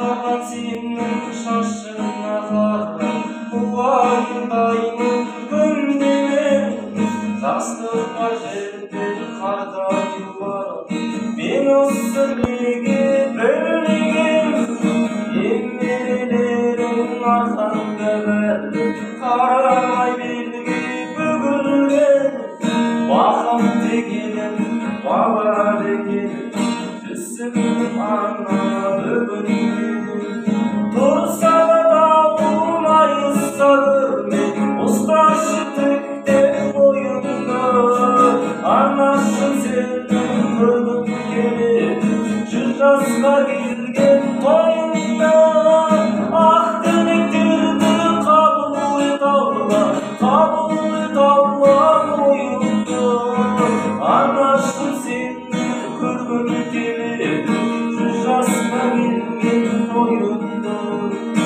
Саған сенің шашыңа қарап қуандаймын күнде мен. Жастыққа жеткен қарда юлар мен осы неге білмеген. Емелерің арқаңда бәрі қарамай белге бүгілген. Бақым текелім бала бекелім түсімнің ана бүгінген. Тұрса дауылмай ұста көрме ұсташы тіктеп бойыңды. Анашым сенің көргім келеді 100 жасқа келген тойыңда. Ақ тілектерді қабыл ет алла, қабыл ет алла ойымды. Анашым сені көргім келеді 100 жасқа келген тойыңда.